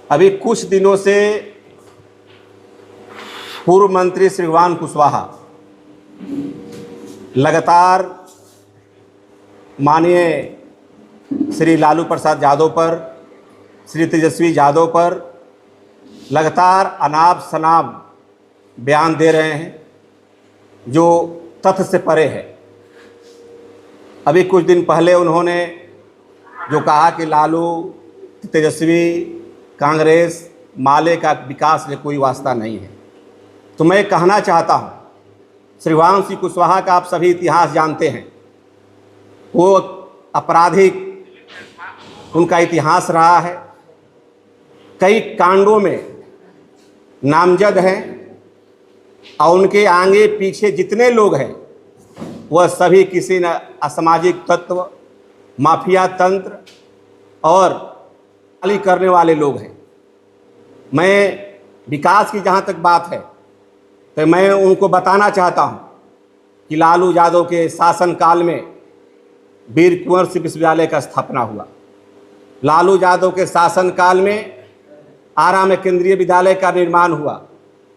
अभी कुछ दिनों से पूर्व मंत्री श्री भगवान कुशवाहा लगातार माननीय श्री लालू प्रसाद यादव पर, श्री तेजस्वी यादव पर लगातार अनाप शनाप बयान दे रहे हैं जो तथ्य से परे है। अभी कुछ दिन पहले उन्होंने जो कहा कि लालू, तेजस्वी, कांग्रेस, माले का विकास में कोई वास्ता नहीं है, तो मैं कहना चाहता हूँ, श्री भगवान सिंह कुशवाहा का आप सभी इतिहास जानते हैं। वो आपराधिक उनका इतिहास रहा है, कई कांडों में नामजद हैं और उनके आगे पीछे जितने लोग हैं वह सभी किसी न असामाजिक तत्व, माफिया तंत्र और गाली करने वाले लोग हैं। मैं विकास की जहाँ तक बात है तो मैं उनको बताना चाहता हूँ कि लालू यादव के शासनकाल में वीर कुंवर सिंह विश्वविद्यालय का स्थापना हुआ। लालू यादव के शासनकाल में आरा में केंद्रीय विद्यालय का निर्माण हुआ।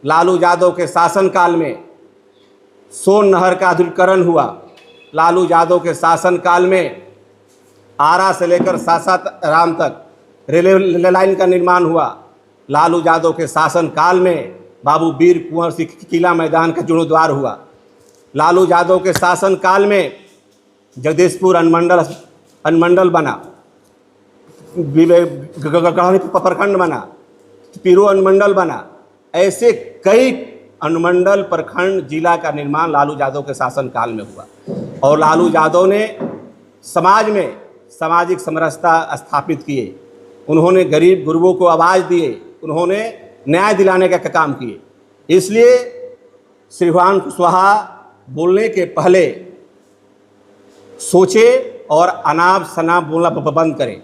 लालू यादव के शासनकाल में सोन नहर का आधुनिकीकरण हुआ। लालू यादव के शासनकाल में आरा से लेकर सासाराम तक रेलवे लाइन का निर्माण हुआ। लालू यादव के शासनकाल में बाबू वीर कुंवर सिंह किला मैदान का जीर्णोद्धार हुआ। लालू यादव के शासनकाल में जगदीशपुर अनुमंडल बना, प्रखंड बना, पीरो अनुमंडल बना। ऐसे कई अनुमंडल, प्रखंड, जिला का निर्माण लालू यादव के शासनकाल में हुआ। और लालू यादव ने समाज में सामाजिक समरसता स्थापित किए। उन्होंने गरीब गुरबों को आवाज़ दिए, उन्होंने न्याय दिलाने का काम किए। इसलिए श्री भगवान कुशवाहा बोलने के पहले सोचे और अनाप शनाप बोलना बंद करें।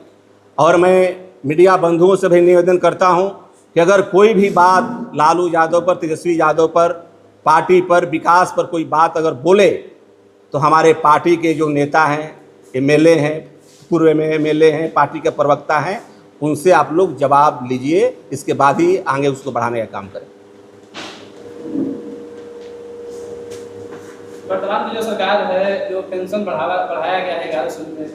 और मैं मीडिया बंधुओं से भी निवेदन करता हूं कि अगर कोई भी बात लालू यादव पर, तेजस्वी यादव पर, पार्टी पर, विकास पर कोई बात अगर बोले तो हमारे पार्टी के जो नेता हैं, एमएलए हैं, पूर्व में एमएलए हैं, पार्टी के प्रवक्ता हैं, उनसे आप लोग जवाब लीजिए। इसके बाद ही आगे उसको बढ़ाने का काम करें। वर्तमान में जो सरकार है, जो पेंशन बढ़ाया गया है 1100 रुपये,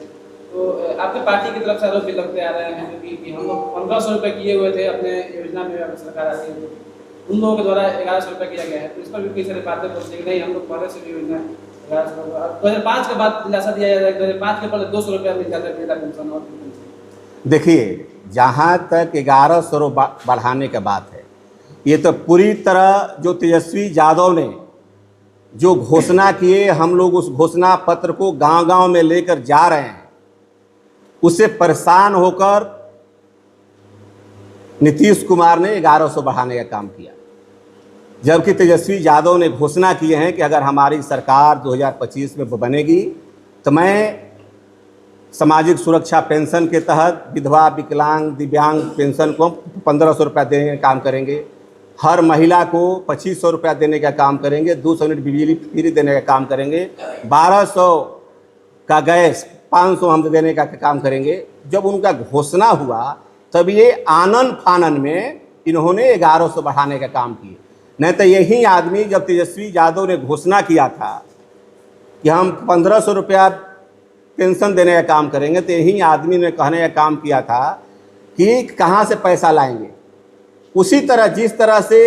तो आपके पार्टी की तरफ से आरोप भी लगते आ रहे हैं कि हम लोग 1500 रुपये किए हुए थे अपने योजना में, सरकार आती है उन लोगों के द्वारा 1100 रुपये किया गया है। तो इस पर भी कई सारी बातें बोलते हैं कि नहीं, हम लोग पहले से भी योजना 2005 के बाद दिलासा दिया जाता है, 2005 के पहले 200 रुपया मिल जाता है पेंशन। और देखिए, जहाँ तक 1100 बढ़ाने का बात है, ये तो पूरी तरह जो तेजस्वी यादव ने जो घोषणा किए, हम लोग उस घोषणा पत्र को गांव-गांव में लेकर जा रहे हैं। उससे परेशान होकर नीतीश कुमार ने 1100 बढ़ाने का काम किया, जबकि तेजस्वी यादव ने घोषणा किए हैं कि अगर हमारी सरकार 2025 में बनेगी तो मैं सामाजिक सुरक्षा पेंशन के तहत विधवा, विकलांग, दिव्यांग पेंशन को 1500 रुपया देने का काम करेंगे। हर महिला को 2500 रुपया देने का काम करेंगे। 200 यूनिट बिजली फ्री देने का काम करेंगे। 1200 का गैस, 500 हम देने का काम करेंगे। जब उनका घोषणा हुआ तब ये आनन फानन में इन्होंने 1100 बढ़ाने का काम किए। नहीं तो यही आदमी, जब तेजस्वी यादव ने घोषणा किया था कि हम 1500 रुपया पेंशन देने का काम करेंगे, तो यही आदमी ने कहने का काम किया था कि कहाँ से पैसा लाएंगे। उसी तरह जिस तरह से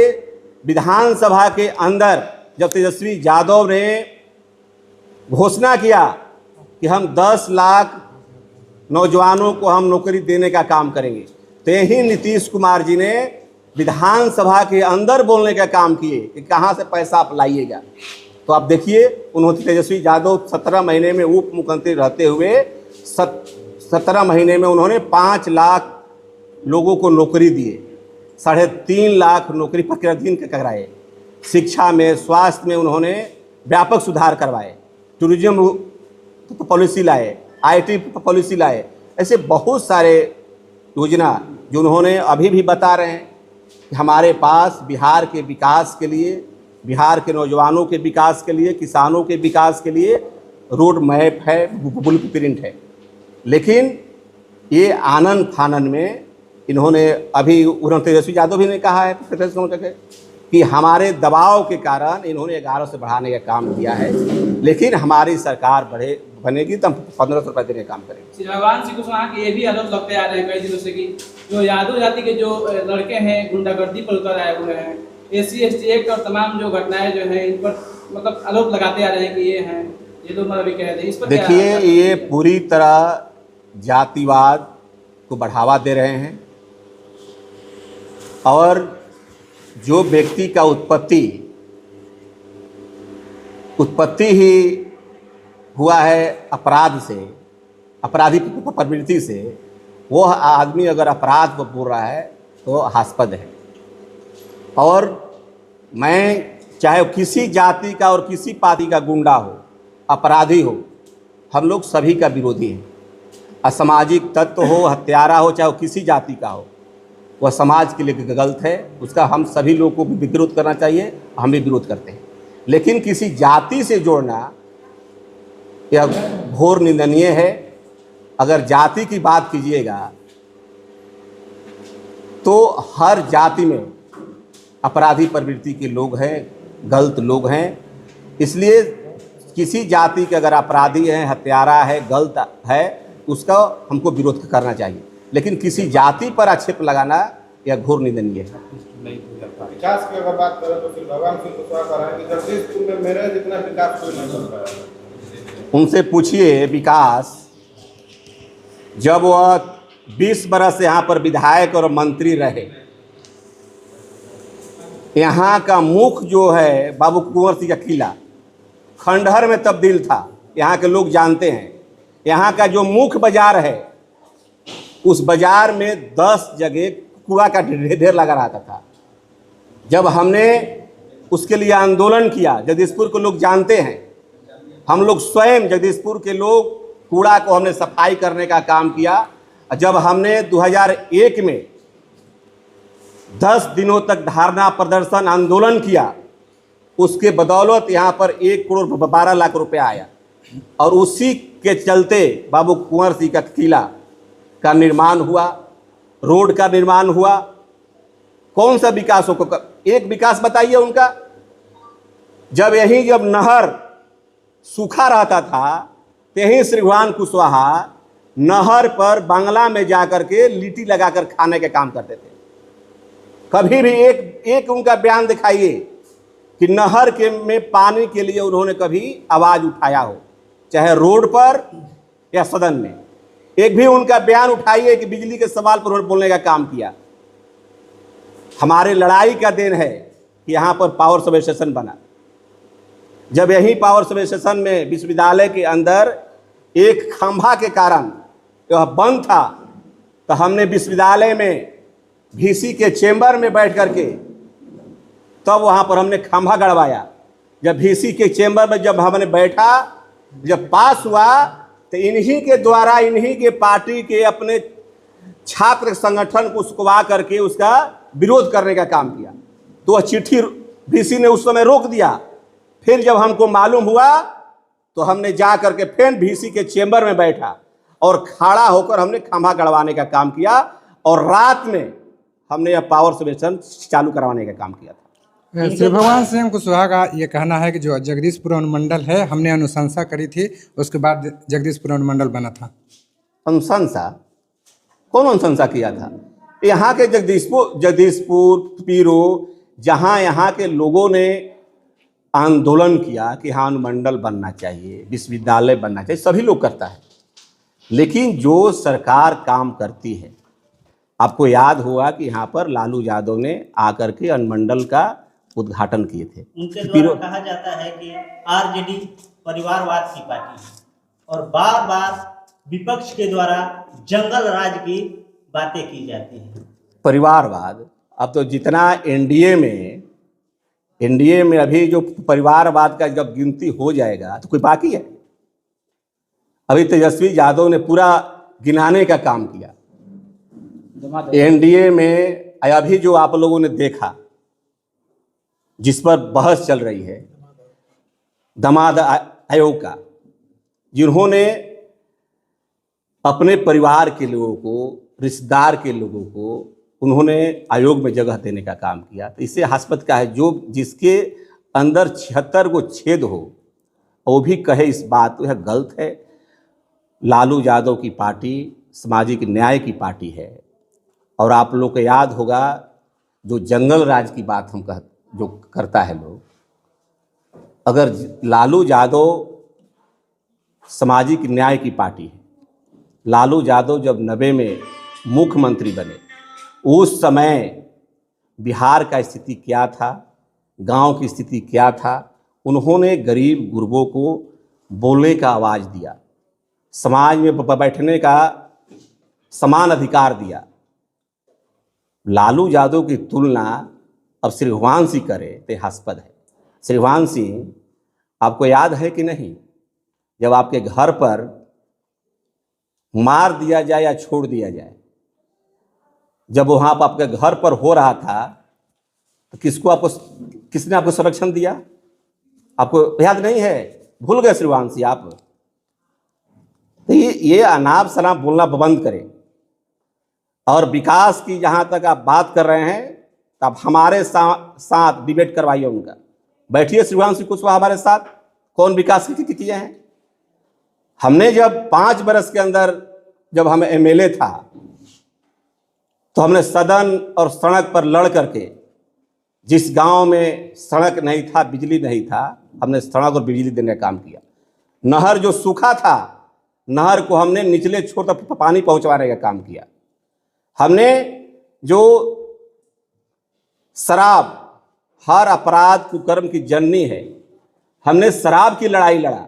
विधानसभा के अंदर जब तेजस्वी यादव ने घोषणा किया कि हम 10 लाख नौजवानों को हम नौकरी देने का काम करेंगे, तो यही नीतीश कुमार जी ने विधानसभा के अंदर बोलने का काम किए कि कहाँ से पैसा आप लाइएगा। तो आप देखिए, उन्होंने तेजस्वी यादव 17 महीने में उप मुख्यमंत्री रहते हुए 17 महीने में उन्होंने 5 लाख लोगों को नौकरी दिए, 3.5 लाख नौकरी प्रतिदिन कराए। शिक्षा में, स्वास्थ्य में उन्होंने व्यापक सुधार करवाए। टूरिज्म पॉलिसी लाए, आईटी पॉलिसी लाए। ऐसे बहुत सारे योजना जो उन्होंने अभी भी बता रहे हैं कि हमारे पास बिहार के विकास के लिए, बिहार के नौजवानों के विकास के लिए, किसानों के विकास के लिए रोड मैप है, ब्लू प्रिंट है। लेकिन ये आनन फानन में इन्होंने अभी उन्होंने तेजस्वी यादव भी ने कहा है प्रेस कॉन्फ्रेंस करके कि हमारे दबाव के कारण इन्होंने 1100 से बढ़ाने का काम किया है, लेकिन हमारी सरकार बनेगी तो हम 1500 रुपये देने का काम करेंगे। श्री भगवान सिंह कुशवाहा के ये भी आरोप लगते आ रहे हैं कई दिनों से कि जो यादव जाति के जो लड़के हैं गुंडागर्दी पर उतर आए हुए हैं, SC/ST एक्ट और तमाम जो घटनाएं जो हैं इन पर मतलब आरोप लगाते आ रहे हैं कि ये हैं, ये लोग अभी कह रहे हैं, इस पर देखिए ये पूरी तरह जातिवाद को बढ़ावा दे रहे हैं और जो व्यक्ति का उत्पत्ति ही हुआ है अपराध से, अपराधी प्रवृत्ति से, वो आदमी अगर अपराध को बोल रहा है तो हास्पद है। और मैं चाहे किसी जाति का और किसी पार्टी का गुंडा हो, अपराधी हो, हम लोग सभी का विरोधी हैं। असामाजिक तत्व हो, हत्यारा हो, चाहे वो किसी जाति का हो, वह समाज के लिए गलत है, उसका हम सभी लोगों को भी विरोध करना चाहिए, हम भी विरोध करते हैं। लेकिन किसी जाति से जोड़ना यह घोर निंदनीय है। अगर जाति की बात कीजिएगा तो हर जाति में अपराधी प्रवृत्ति के लोग हैं, गलत लोग हैं, इसलिए किसी जाति के अगर अपराधी हैं, हत्यारा है, गलत है, उसका हमको विरोध करना चाहिए। लेकिन किसी जाति पर आक्षेप लगाना यह घोर निंदनीय है। विकास की अगर बात करें तो फिर भगवान सिंह कुशवाहा कह रहे हैं कि जगदीशपुर में मेरे जितना विकास कोई नहीं कर पाया। उनसे पूछिए विकास, जब वह 20 बरस यहाँ पर विधायक और मंत्री रहे, यहाँ का मुख्य जो है बाबू कुंवर सिंह का किला खंडहर में तब्दील था, यहाँ के लोग जानते हैं। यहाँ का जो मुख्य बाजार है, उस बाजार में 10 जगह कूड़ा का ढेर लगा रहता था। जब हमने उसके लिए आंदोलन किया, जगदीशपुर के लोग जानते हैं, हम लोग स्वयं जगदीशपुर के लोग कूड़ा को हमने सफाई करने का काम किया। जब हमने 2001 में 10 दिनों तक धरना प्रदर्शन आंदोलन किया, उसके बदौलत यहाँ पर 1 करोड़ 12 लाख रुपया आया और उसी के चलते बाबू कुंवर सिंह का किला का निर्माण हुआ, रोड का निर्माण हुआ। कौन सा विकास हो, एक विकास बताइए उनका। जब नहर सूखा रहता था तो यहीं श्री भगवान कुशवाहा नहर पर बांग्ला में जाकर के लिट्टी लगाकर खाने के काम करते थे। कभी भी एक उनका बयान दिखाइए कि नहर के में पानी के लिए उन्होंने कभी आवाज़ उठाया हो, चाहे रोड पर या सदन में। एक भी उनका बयान उठाइए कि बिजली के सवाल पर उन्होंने बोलने का काम किया। हमारे लड़ाई का दिन है कि यहाँ पर पावर सब स्टेशन बना। जब यही पावर सब स्टेशन में विश्वविद्यालय के अंदर एक खंभा के कारण यह बंद था, तो हमने विश्वविद्यालय में VC के चेंबर में बैठ करके तब वहाँ पर हमने खंभा गड़वाया। जब VC के चेंबर में जब हमने बैठा, जब पास हुआ, तो इन्हीं के द्वारा, इन्हीं के पार्टी के अपने छात्र संगठन को उसकवा करके उसका विरोध करने का काम किया। तो वह चिट्ठी VC ने उस समय रोक दिया। फिर जब हमको मालूम हुआ तो हमने जा करके फिर VC के चेंबर में बैठा और खड़ा होकर हमने खंभा गड़वाने का काम किया और रात में हमने यह पावर स्टेशन चालू करवाने का काम किया था। श्री भगवान सिंह कुशवाहा का ये कहना है कि जो जगदीशपुर अनुमंडल है, हमने अनुशंसा करी थी, उसके बाद जगदीशपुर अनुमंडल बना था। अनुशंसा? कौन अनुशंसा किया था? यहाँ के जगदीशपुर पीरो, जहाँ यहाँ के लोगों ने आंदोलन किया कि हाँ अनुमंडल बनना चाहिए, विश्वविद्यालय बनना चाहिए, सभी लोग करता है। लेकिन जो सरकार काम करती है, आपको याद होगा कि यहाँ पर लालू यादव ने आकर के अनुमंडल का उद्घाटन किए थे। उनके द्वारा कहा जाता है कि RJD परिवारवाद की पार्टी है और बार बार विपक्ष के द्वारा जंगल राज की बातें की जाती हैं। परिवारवाद, अब तो जितना एनडीए में अभी जो परिवारवाद का जब गिनती हो जाएगा तो कोई बाकी है? अभी तेजस्वी यादव ने पूरा गिनाने का काम किया। एनडीए में अभी जो आप लोगों ने देखा, जिस पर बहस चल रही है, दामाद आयोग का, जिन्होंने अपने परिवार के लोगों को रिश्तेदार के लोगों को उन्होंने आयोग में जगह देने का काम किया। तो इससे हास्पद का है, जो जिसके अंदर 76 को छेद हो वो भी कहे इस बात तो यह गलत है। लालू यादव की पार्टी सामाजिक न्याय की पार्टी है। और आप लोग को याद होगा जो जंगल राज की बात हम जो करता है लोग, अगर लालू यादव सामाजिक न्याय की पार्टी है, लालू यादव जब 90 में मुख्यमंत्री बने उस समय बिहार का स्थिति क्या था, गांव की स्थिति क्या था, उन्होंने गरीब गुरबों को बोलने का आवाज़ दिया, समाज में बैठने का समान अधिकार दिया। लालू यादव की तुलना अब श्रीमान सिंह करे तो हास्पद है। श्रीमान सिंह आपको याद है कि नहीं, जब आपके घर पर मार दिया जाए या छोड़ दिया जाए, जब वहाँ पर आपके घर पर हो रहा था तो किसने आपको संरक्षण दिया? आपको याद नहीं है? भूल गए श्रीमान सिंह आप? तो ये अनाप शनाप बोलना बंद करें। और विकास की जहाँ तक आप बात कर रहे हैं तो आप हमारे साथ डिबेट करवाइए उनका। बैठिए श्रीमान सिंह कुशवाहा हमारे साथ, कौन विकास किए हैं। हमने जब 5 बरस के अंदर जब हम एमएलए था तो हमने सदन और सड़क पर लड़ करके, जिस गांव में सड़क नहीं था, बिजली नहीं था, हमने सड़क और बिजली देने का काम किया। नहर जो सूखा था, नहर को हमने निचले छोर तक पानी पहुंचवाने का काम किया। हमने जो शराब हर अपराध कुकर्म की जननी है, हमने शराब की लड़ाई लड़ा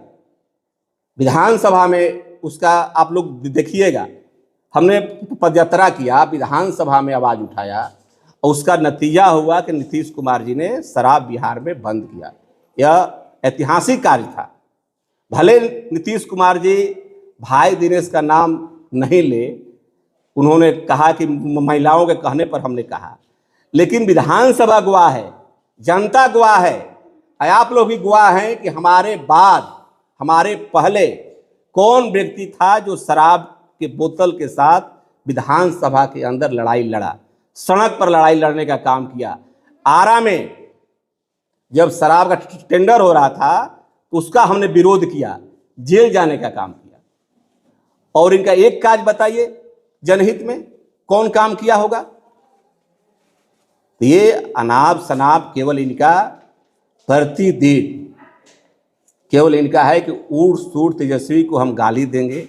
विधानसभा में, उसका आप लोग देखिएगा। हमने पदयात्रा किया, विधानसभा में आवाज़ उठाया और उसका नतीजा हुआ कि नीतीश कुमार जी ने शराब बिहार में बंद किया। यह ऐतिहासिक कार्य था। भले नीतीश कुमार जी भाई दिनेश का नाम नहीं ले, उन्होंने कहा कि महिलाओं के कहने पर हमने कहा, लेकिन विधानसभा गवाह है, जनता गवाह है, आप लोग भी गवाह हैं कि हमारे बाद, हमारे पहले कौन व्यक्ति था जो शराब के बोतल के साथ विधानसभा के अंदर लड़ाई लड़ा, सड़क पर लड़ाई लड़ने का काम किया। आरा में जब शराब का टेंडर हो रहा था तो उसका हमने विरोध किया, जेल जाने का काम किया। और इनका एक काज बताइए जनहित में कौन काम किया होगा? तो ये अनाप शनाप केवल इनका प्रतिदिन केवल इनका है कि ऊट सूट तेजस्वी को हम गाली देंगे,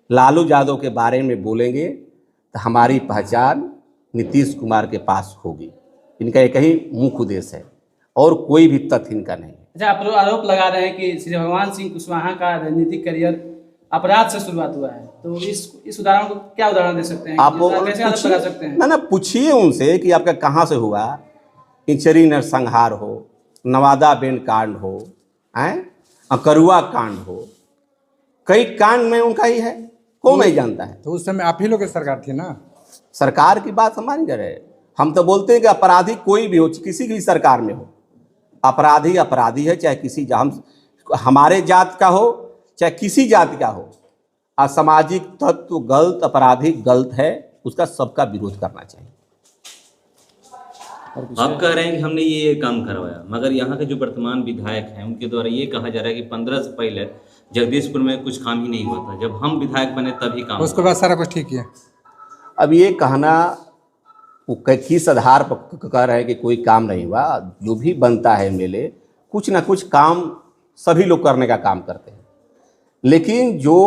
लालू यादव के बारे में बोलेंगे तो हमारी पहचान नीतीश कुमार के पास होगी। इनका एक ही मुख्य उद्देश्य है और कोई भी तथ्य इनका नहीं। अच्छा, आप लोग आरोप लगा रहे हैं कि श्री भगवान सिंह कुशवाहा का राजनीतिक करियर अपराध से शुरुआत हुआ है, तो इस उदाहरण को क्या उदाहरण दे सकते हैं? आप कैसे आरोप लगा सकते हैं? ना पूछिए उनसे कि आपका कहाँ से हुआ। इंचरी नरसंहार हो, नवादा बेन कांड हो, अकरुआ कांड हो, कई कांड में उनका ही है, कौन नहीं जानता है? तो उस समय आप ही लोग की सरकार थी ना। सरकार की बात हम मान रहे, हम तो बोलते हैं कि अपराधी कोई भी हो, किसी भी सरकार में हो, अपराधी अपराधी है, चाहे किसी हमारे जात का हो चाहे किसी जाति का हो। असामाजिक तत्व गलत, अपराधी गलत है, उसका सबका विरोध करना चाहिए। आप कह रहे हैं कि हमने ये काम करवाया, मगर यहाँ के जो वर्तमान विधायक हैं उनके द्वारा ये कहा जा रहा है कि 15 से पहले जगदीशपुर में कुछ काम ही नहीं हुआ था, जब हम विधायक बने तभी काम, उसके बाद सारा कुछ ठीक किया। अब ये कहना वो किस आधार पर कह रहे हैं कि कोई काम नहीं हुआ? जो भी बनता है एमएलए, कुछ ना कुछ काम सभी लोग करने का काम करते हैं, लेकिन जो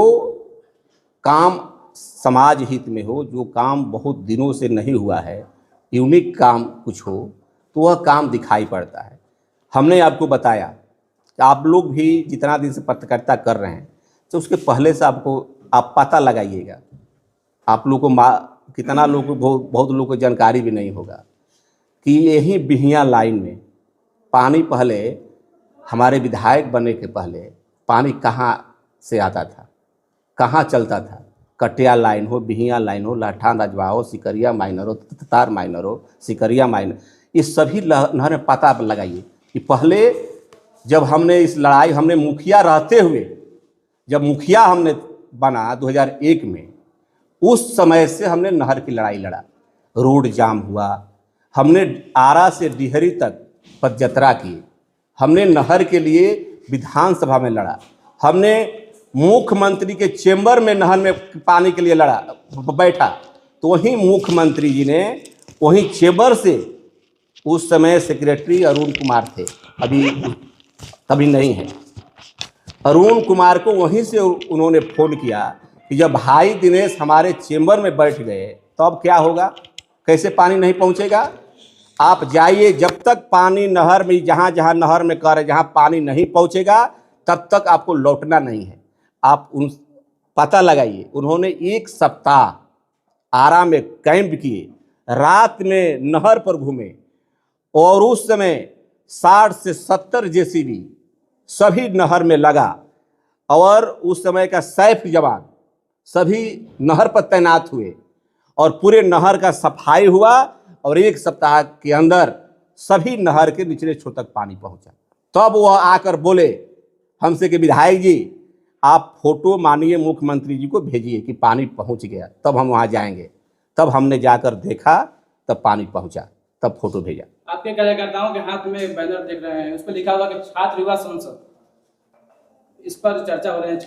काम समाज हित में हो, जो काम बहुत दिनों से नहीं हुआ है, यूनिक काम कुछ हो, तो वह काम दिखाई पड़ता है। हमने आपको बताया कि आप लोग भी जितना दिन से पत्रकारिता कर रहे हैं, तो उसके पहले से आप पता लगाइएगा। आप लोग को कितना लोग को बहुत लोग को जानकारी भी नहीं होगा कि यही बिहिया लाइन में पानी, पहले हमारे विधायक बनने के पहले पानी कहाँ से आता था, कहाँ चलता था? कटिया लाइन हो, बिहिया लाइन हो, लाठान रजवा हो, सिकरिया माइनर हो, ततार माइनर हो, सिकरिया माइनर, ये सभी नहर में पता लगाइए कि पहले जब हमने इस लड़ाई, हमने मुखिया रहते हुए, जब मुखिया हमने बना 2001 में, उस समय से हमने नहर की लड़ाई लड़ा, रोड जाम हुआ, हमने आरा से डिहरी तक पदयात्रा की, हमने नहर के लिए विधानसभा में लड़ा, हमने मुख्यमंत्री के चेंबर में नहर में पानी के लिए लड़ा बैठा, तो वहीं मुख्यमंत्री जी ने वहीं चेंबर से, उस समय सेक्रेटरी अरुण कुमार थे, अभी नहीं है, अरुण कुमार को वहीं से उन्होंने फ़ोन किया कि जब भाई दिनेश हमारे चेंबर में बैठ गए तो अब क्या होगा, कैसे पानी नहीं पहुंचेगा। आप जाइए, जब तक पानी नहर में, जहाँ जहाँ नहर में कह रहे जहाँ पानी नहीं पहुंचेगा तब तक आपको लौटना नहीं है। आप उन पता लगाइए, उन्होंने 1 सप्ताह आरा में कैंप किए, रात में नहर पर घूमे, और उस समय 60 से 70 जेसीबी सभी नहर में लगा, और उस समय का सैफ जवान सभी नहर पर तैनात हुए, और पूरे नहर का सफाई हुआ, और 1 सप्ताह के अंदर सभी नहर के निचले छोर तक पानी पहुंचा। तब वह आकर बोले हमसे कि विधायक जी आप फोटो मानिए मुख्यमंत्री जी को भेजिए कि पानी पहुंच गया, तब हम वहां जाएंगे। तब हमने जाकर देखा, तब पानी पहुंचा, तब फोटो भेजा। आपके कार्यकर्ताओं के हाथ में बैनर देख रहे हैं, उस पर लिखा हुआ कि छात्र युवा संसद, इस पर चर्चा हो रही है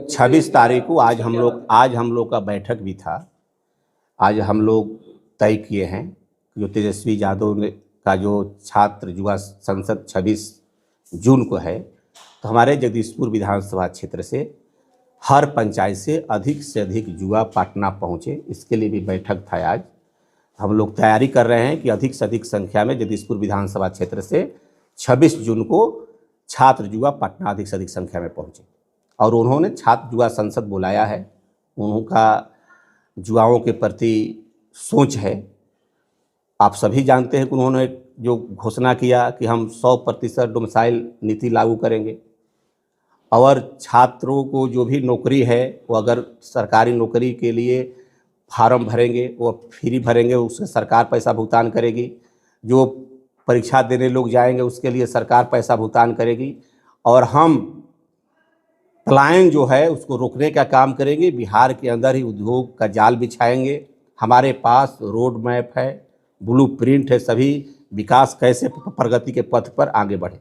26 तारीख को। आज हम लोग का बैठक भी था। आज हम लोग तय किए हैं जो तेजस्वी यादव ने का जो छात्र युवा संसद 26 जून को है, तो हमारे जगदीशपुर विधानसभा क्षेत्र से हर पंचायत से अधिक युवा पटना पहुँचे, इसके लिए भी बैठक था। आज हम लोग तैयारी कर रहे हैं कि अधिक से अधिक संख्या में जगदीशपुर विधानसभा क्षेत्र से 26 जून को छात्र युवा पटना अधिक से अधिक संख्या में पहुँचे, और उन्होंने छात्र युवा संसद बुलाया है। उनका युवाओं के प्रति सोच है। आप सभी जानते हैं कि उन्होंने जो घोषणा किया कि हम 100% डोमिसाइल नीति लागू करेंगे, और छात्रों को जो भी नौकरी है वो अगर सरकारी नौकरी के लिए फार्म भरेंगे वो फ्री भरेंगे, उससे सरकार पैसा भुगतान करेगी। जो परीक्षा देने लोग जाएंगे उसके लिए सरकार पैसा भुगतान करेगी, और हम पलायन जो है उसको रोकने का काम करेंगे। बिहार के अंदर ही उद्योग का जाल बिछाएंगे। हमारे पास रोड मैप है, ब्लूप्रिंट है, सभी विकास कैसे प्रगति के पथ पर आगे बढ़े।